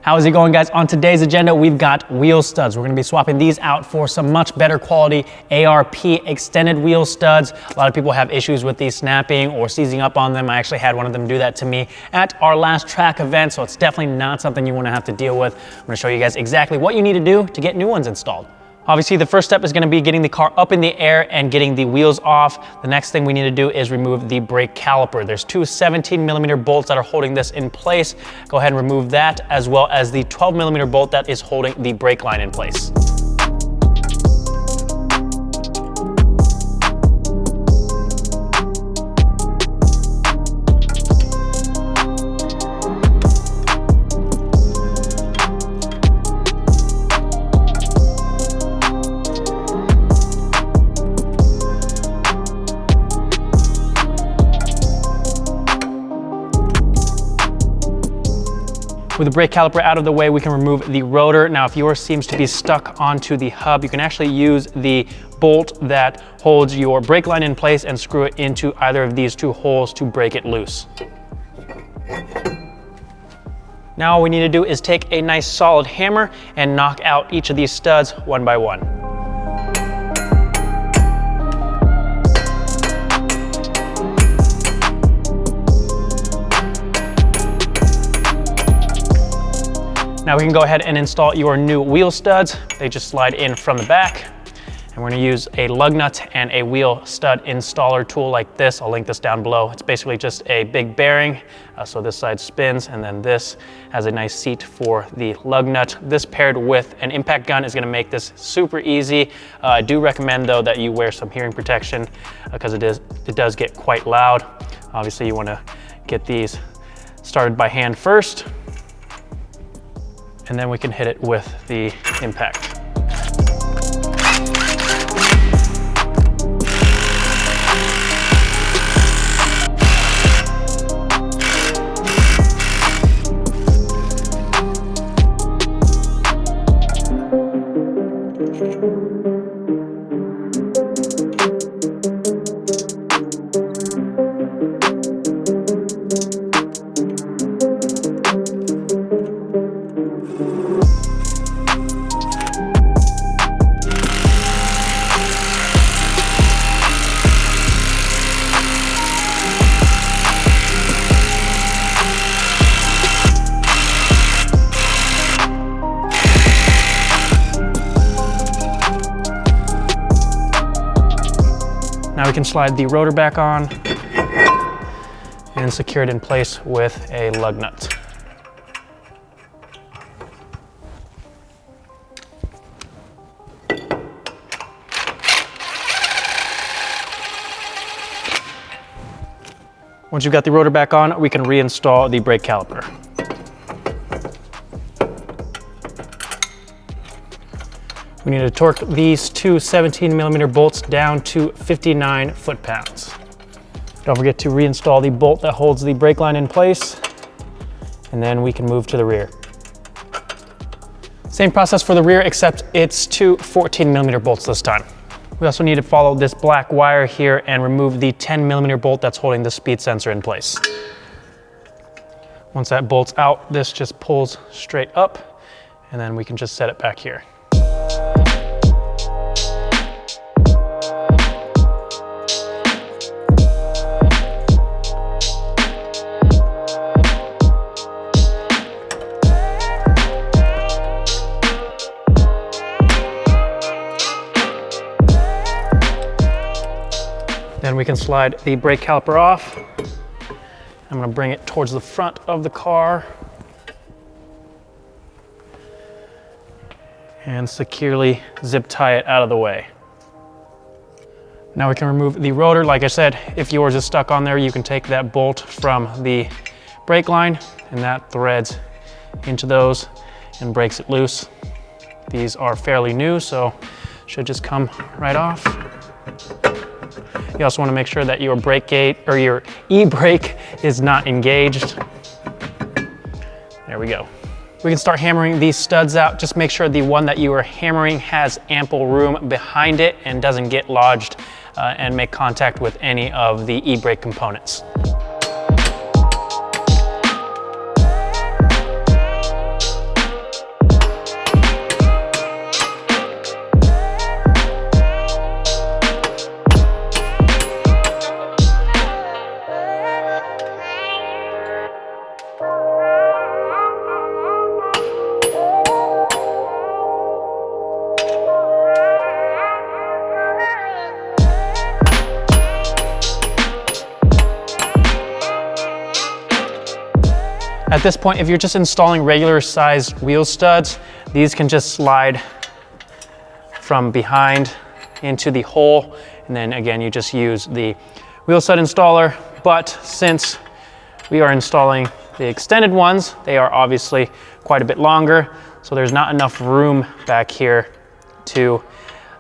How is it going, guys? On today's agenda, we've got wheel studs. We're gonna be swapping these out for some much better quality ARP extended wheel studs. A lot of people have issues with these snapping or seizing up on them. I actually had one of them do that to me at our last track event, so it's definitely not something you wanna have to deal with. I'm gonna show you guys exactly what you need to do to get new ones installed. Obviously, the first step is gonna be getting the car up in the air and getting the wheels off. The next thing we need to do is remove the brake caliper. There's two 17mm bolts that are holding this in place. Go ahead and remove that, as well as the 12mm bolt that is holding the brake line in place. With the brake caliper out of the way, we can remove the rotor. Now, if yours seems to be stuck onto the hub, you can actually use the bolt that holds your brake line in place and screw it into either of these two holes to break it loose. Now all we need to do is take a nice solid hammer and knock out each of these studs one by one. Now we can go ahead and install your new wheel studs. They just slide in from the back. And we're gonna use a lug nut and a wheel stud installer tool like this. I'll link this down below. It's basically just a big bearing. So this side spins, and then this has a nice seat for the lug nut. This paired with an impact gun is gonna make this super easy. I do recommend though that you wear some hearing protection because it does get quite loud. Obviously you wanna get these started by hand first, and then we can hit it with the impact. Now we can slide the rotor back on and secure it in place with a lug nut. Once you've got the rotor back on, we can reinstall the brake caliper. We need to torque these two 17mm bolts down to 59 foot-pounds. Don't forget to reinstall the bolt that holds the brake line in place, and then we can move to the rear. Same process for the rear, except it's two 14mm bolts this time. We also need to follow this black wire here and remove the 10mm bolt that's holding the speed sensor in place. Once that bolt's out, this just pulls straight up, and then we can just set it back here. Then we can slide the brake caliper off. I'm gonna bring it towards the front of the car and securely zip tie it out of the way. Now we can remove the rotor. Like I said, if yours is stuck on there, you can take that bolt from the brake line and that threads into those and breaks it loose. These are fairly new, so should just come right off. You also want to make sure that your brake gate or your e-brake is not engaged. There we go. We can start hammering these studs out. Just make sure the one that you are hammering has ample room behind it and doesn't get lodged and make contact with any of the e-brake components. At this point, if you're just installing regular sized wheel studs, these can just slide from behind into the hole. And then again, you just use the wheel stud installer. But since we are installing the extended ones, they are obviously quite a bit longer. So there's not enough room back here to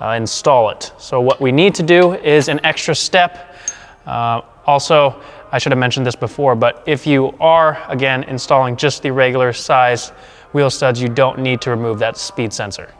install it. So what we need to do is an extra step. Also, I should have mentioned this before, but if you are, again, installing just the regular size wheel studs, you don't need to remove that speed sensor.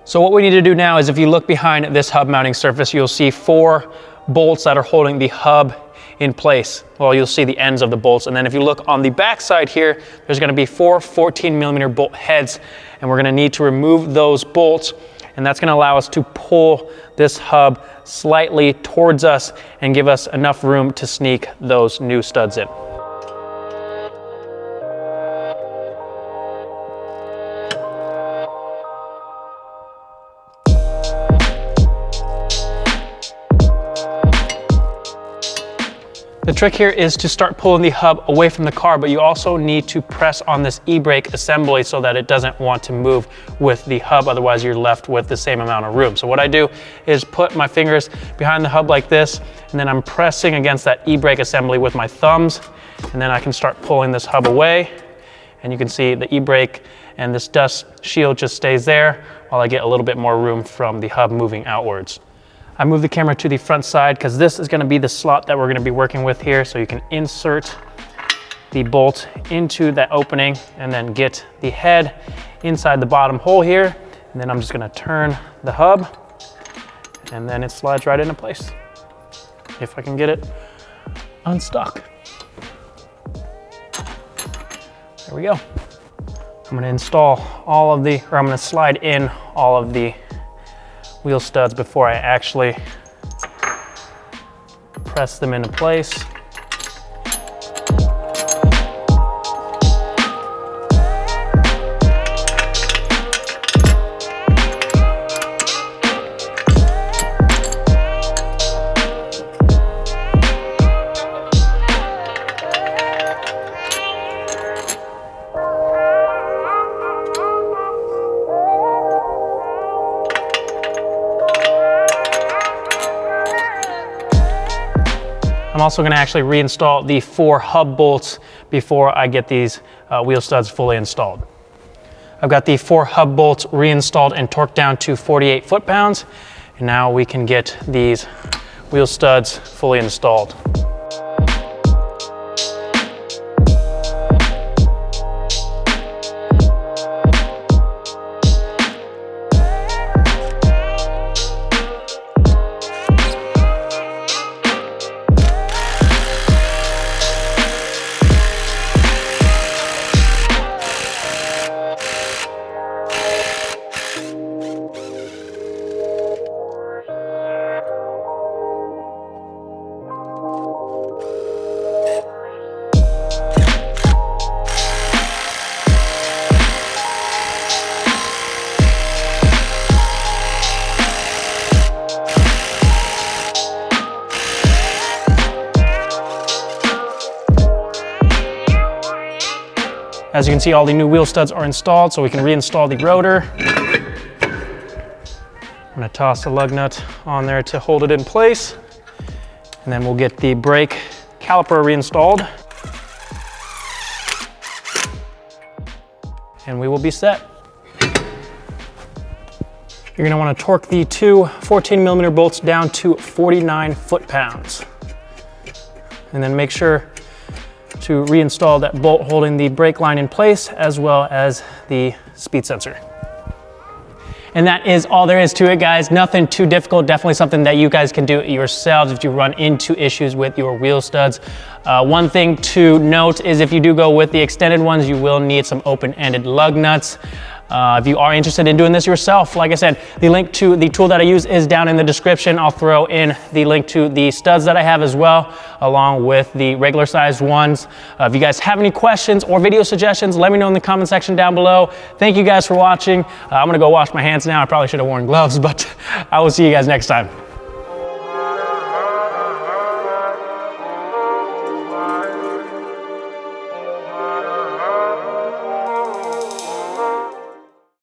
So what we need to do now is if you look behind this hub mounting surface, you'll see 4 bolts that are holding the hub in place. Well, you'll see the ends of the bolts. And then if you look on the back side here, there's gonna be 4 14mm bolt heads, and we're gonna need to remove those bolts. And that's gonna allow us to pull this hub slightly towards us and give us enough room to sneak those new studs in. The trick here is to start pulling the hub away from the car, but you also need to press on this e-brake assembly so that it doesn't want to move with the hub, otherwise you're left with the same amount of room. So what I do is put my fingers behind the hub like this, and then I'm pressing against that e-brake assembly with my thumbs, and then I can start pulling this hub away, and you can see the e-brake and this dust shield just stays there while I get a little bit more room from the hub moving outwards. I move the camera to the front side because this is going to be the slot that we're going to be working with here. So you can insert the bolt into that opening and then get the head inside the bottom hole here. And then I'm just going to turn the hub and then it slides right into place. If I can get it unstuck. There we go. I'm going to install all of the, or I'm going to slide in all of the wheel studs before I actually press them into place. I'm also going to actually reinstall the 4 hub bolts before I get these wheel studs fully installed. I've got the 4 hub bolts reinstalled and torqued down to 48 foot-pounds, and now we can get these wheel studs fully installed. As you can see, all the new wheel studs are installed, so we can reinstall the rotor. I'm gonna toss the lug nut on there to hold it in place, and then we'll get the brake caliper reinstalled, and we will be set. You're gonna wanna torque the 2 14mm bolts down to 49 foot-pounds, and then make sure to reinstall that bolt holding the brake line in place, as well as the speed sensor. And that is all there is to it, guys. Nothing too difficult. Definitely something that you guys can do yourselves if you run into issues with your wheel studs. One thing to note is if you do go with the extended ones, you will need some open-ended lug nuts. If you are interested in doing this yourself, like I said, the link to the tool that I use is down in the description. I'll throw in the link to the studs that I have as well, along with the regular sized ones. If you guys have any questions or video suggestions, let me know in the comment section down below. Thank you guys for watching. I'm gonna go wash my hands now. I probably should have worn gloves, but I will see you guys next time.